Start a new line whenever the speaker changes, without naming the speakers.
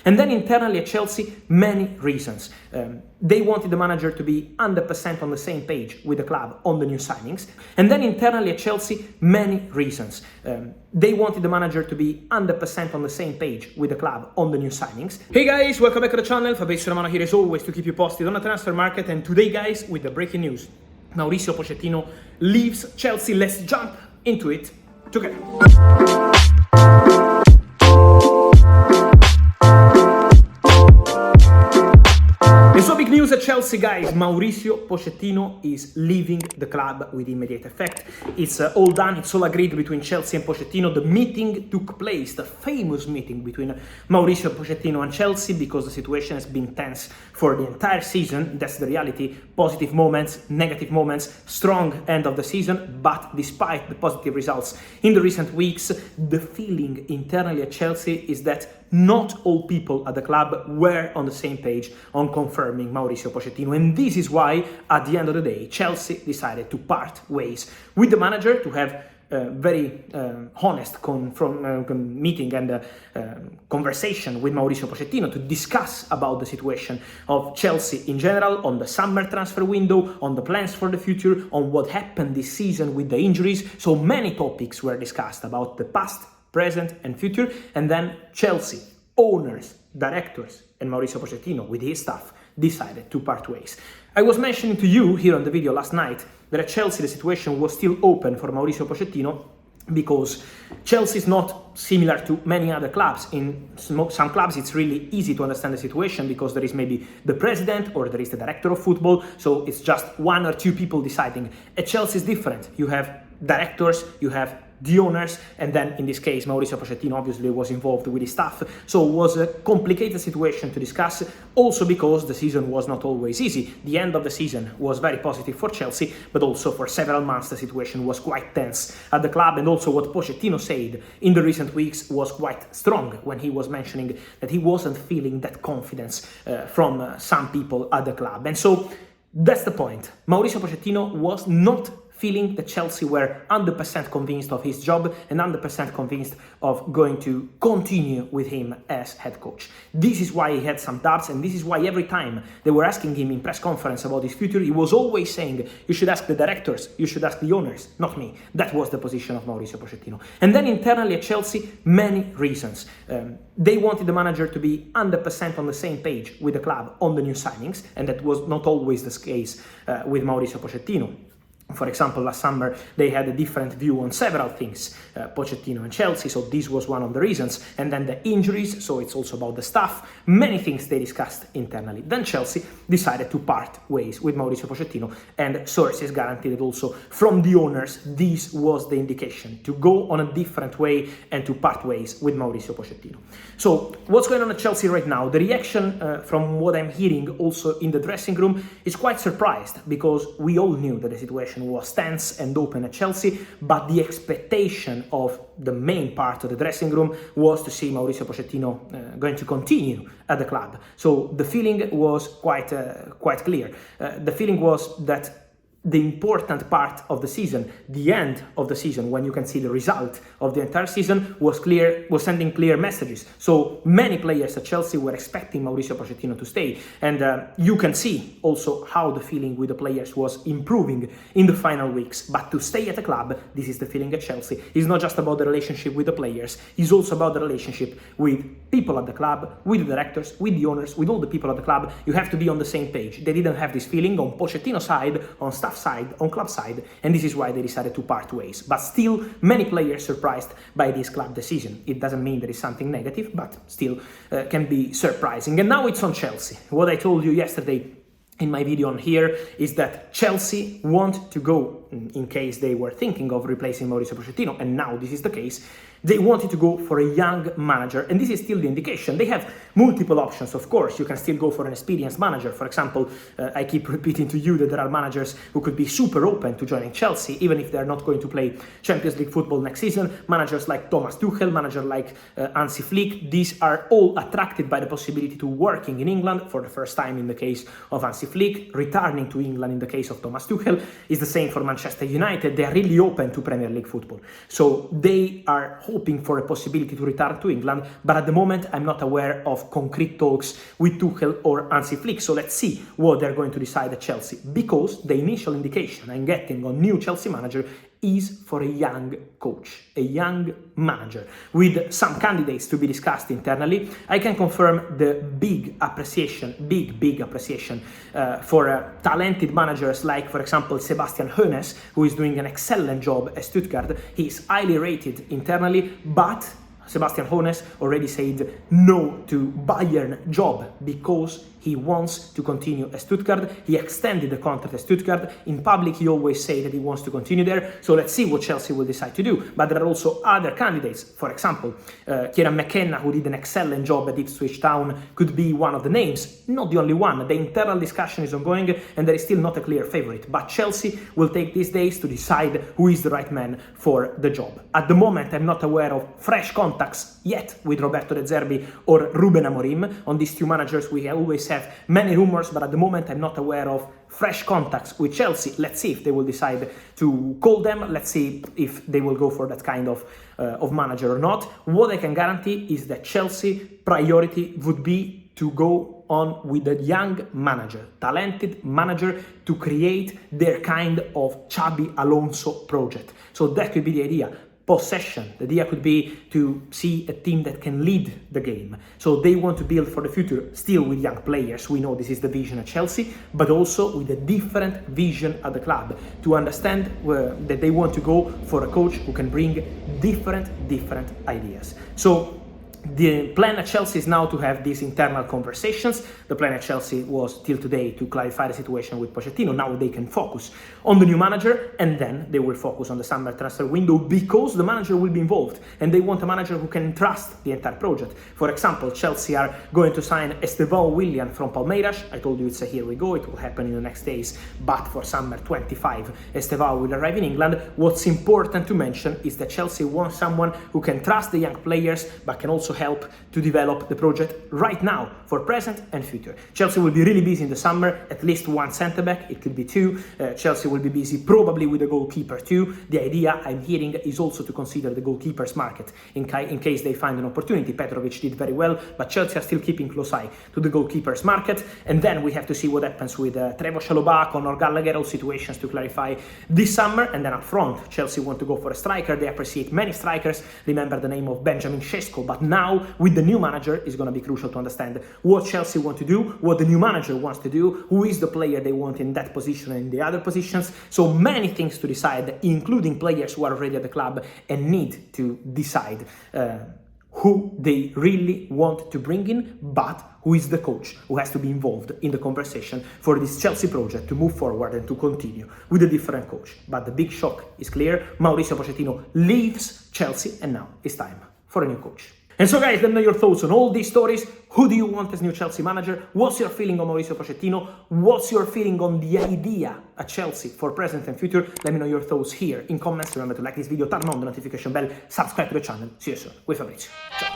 And then internally at Chelsea, many reasons. They wanted the manager to be 100% on the same page with the club on the new signings. And then internally at Chelsea, many reasons. They wanted the manager to be 100% on the same page with the club on the new signings. Hey guys, welcome back to the channel. Fabrizio Romano here as always to keep you posted on the transfer market. And today guys, with the breaking news, Mauricio Pochettino leaves Chelsea. Let's jump into it together. And so big news at Chelsea, guys. Mauricio Pochettino is leaving the club with immediate effect. It's all done, it's all agreed between Chelsea and Pochettino. The meeting took place, the famous meeting between Mauricio Pochettino and Chelsea, because the situation has been tense for the entire season. That's the reality. Positive moments, negative moments, strong end of the season. But despite the positive results in the recent weeks, the feeling internally at Chelsea is that not all people at the club were on the same page on confirming Mauricio Pochettino. And this is why, at the end of the day, Chelsea decided to part ways with the manager, to have a very honest meeting and conversation with Mauricio Pochettino to discuss about the situation of Chelsea in general, on the summer transfer window, on the plans for the future, on what happened this season with the injuries. So many topics were discussed about the past, present and future. And then Chelsea, owners, directors and Mauricio Pochettino with his staff decided to part ways. I was mentioning to you here on the video last night that at Chelsea the situation was still open for Mauricio Pochettino, because Chelsea is not similar to many other clubs. In some clubs it's really easy to understand the situation because there is maybe the president or there is the director of football, so it's just one or two people deciding. At Chelsea it's different. You have directors, you have the owners, and then in this case Mauricio Pochettino obviously was involved with his staff, so it was a complicated situation to discuss, also because the season was not always easy. The end of the season was very positive for Chelsea, but also for several months the situation was quite tense at the club. And also what Pochettino said in the recent weeks was quite strong when he was mentioning that he wasn't feeling that confidence from some people at the club. And so that's the point. Mauricio Pochettino was not feeling that Chelsea were 100% convinced of his job and 100% convinced of going to continue with him as head coach. This is why he had some doubts, and this is why every time they were asking him in press conference about his future, he was always saying, you should ask the directors, you should ask the owners, not me. That was the position of Mauricio Pochettino. And then internally at Chelsea, many reasons. They wanted the manager to be 100% on the same page with the club on the new signings, and that was not always the case with Mauricio Pochettino. For example, last summer they had a different view on several things, Pochettino and Chelsea, so this was one of the reasons. And then the injuries, so it's also about the staff, many things they discussed internally. Then Chelsea decided to part ways with Mauricio Pochettino, and sources guaranteed also from the owners this was the indication, to go on a different way and to part ways with Mauricio Pochettino. So what's going on at Chelsea right now? The reaction from what I'm hearing also in the dressing room is quite surprised, because we all knew that the situation was tense and open at Chelsea, but the expectation of the main part of the dressing room was to see Mauricio Pochettino going to continue at the club. So the feeling was quite clear. The feeling was that the important part of the season, the end of the season, when you can see the result of the entire season, was sending clear messages. So many players at Chelsea were expecting Mauricio Pochettino to stay, and you can see also how the feeling with the players was improving in the final weeks. But to stay at the club, this is the feeling at Chelsea. It's not just about the relationship with the players, it's also about the relationship with people at the club, with the directors, with the owners, with all the people at the club. You have to be on the same page. They didn't have this feeling on Pochettino's side, on staff side, on club side, and this is why they decided to part ways. But still, many players surprised by this club decision. It doesn't mean there is something negative, but still can be surprising. And now it's on Chelsea. What I told you yesterday in my video on here is that Chelsea want to go, in case they were thinking of replacing Mauricio Pochettino, and now this is the case, they wanted to go for a young manager, and this is still the indication. They have multiple options, of course. You can still go for an experienced manager. For example, I keep repeating to you that there are managers who could be super open to joining Chelsea, even if they're not going to play Champions League football next season. Managers like Thomas Tuchel, manager like Hansi Flick, these are all attracted by the possibility to working in England for the first time in the case of Hansi Flick, returning to England in the case of Thomas Tuchel. Is the same for Manchester Manchester United, they are really open to Premier League football. So they are hoping for a possibility to return to England, but at the moment I'm not aware of concrete talks with Tuchel or Hansi Flick. So let's see what they're going to decide at Chelsea, because the initial indication I'm getting on new Chelsea manager is for a young coach, a young manager, with some candidates to be discussed internally. I can confirm the big appreciation for talented managers like, for example, Sebastian Hoeneß, who is doing an excellent job at Stuttgart. He is highly rated internally, but Sebastian Hoeneß already said no to Bayern job because he wants to continue at Stuttgart. He extended the contract at Stuttgart. In public, he always say that he wants to continue there. So let's see what Chelsea will decide to do. But there are also other candidates. For example, Kieran McKenna, who did an excellent job at Ipswich Town, could be one of the names. Not the only one. The internal discussion is ongoing and there is still not a clear favorite. But Chelsea will take these days to decide who is the right man for the job. At the moment, I'm not aware of fresh contacts yet with Roberto De Zerbi or Ruben Amorim. On these two managers, we always have many rumors, but at the moment I'm not aware of fresh contacts with Chelsea. Let's see if they will decide to call them. Let's see if they will go for that kind of manager or not. What I can guarantee is that Chelsea priority would be to go on with a young manager, talented manager, to create their kind of Xabi Alonso project. So that could be the idea. Possession. The idea could be to see a team that can lead the game. So they want to build for the future, still with young players. We know this is the vision at Chelsea, but also with a different vision at the club, to understand that they want to go for a coach who can bring different ideas. So the plan at Chelsea is now to have these internal conversations. The plan at Chelsea was till today to clarify the situation with Pochettino. Now they can focus on the new manager, and then they will focus on the summer transfer window, because the manager will be involved and they want a manager who can trust the entire project. For example, Chelsea are going to sign Estevão Willian from Palmeiras. I told you it's a here we go, it will happen in the next days, but for summer 25 Estevão will arrive in England. What's important to mention is that Chelsea wants someone who can trust the young players but can also help to develop the project right now for present and future. Chelsea will be really busy in the summer, at least one centre-back, it could be two. Chelsea will be busy probably with a goalkeeper too. The idea I'm hearing is also to consider the goalkeepers market in case they find an opportunity. Petrovic did very well, but Chelsea are still keeping close eye to the goalkeepers market. And then we have to see what happens with Trevoh Chalobah, Conor Gallagher, all situations to clarify this summer. And then up front, Chelsea want to go for a striker. They appreciate many strikers. Remember the name of Benjamin Sesko, but now with the new manager, it's going to be crucial to understand what Chelsea want to do, what the new manager wants to do, who is the player they want in that position and in the other positions. So many things to decide, including players who are already at the club and need to decide who they really want to bring in, but who is the coach who has to be involved in the conversation for this Chelsea project to move forward and to continue with a different coach. But the big shock is clear. Mauricio Pochettino leaves Chelsea and now it's time for a new coach. And so guys, let me know your thoughts on all these stories. Who do you want as new Chelsea manager? What's your feeling on Mauricio Pochettino? What's your feeling on the idea at Chelsea for present and future? Let me know your thoughts here in comments. Remember to like this video, turn on the notification bell, subscribe to the channel. See you soon with Fabrizio. Ciao.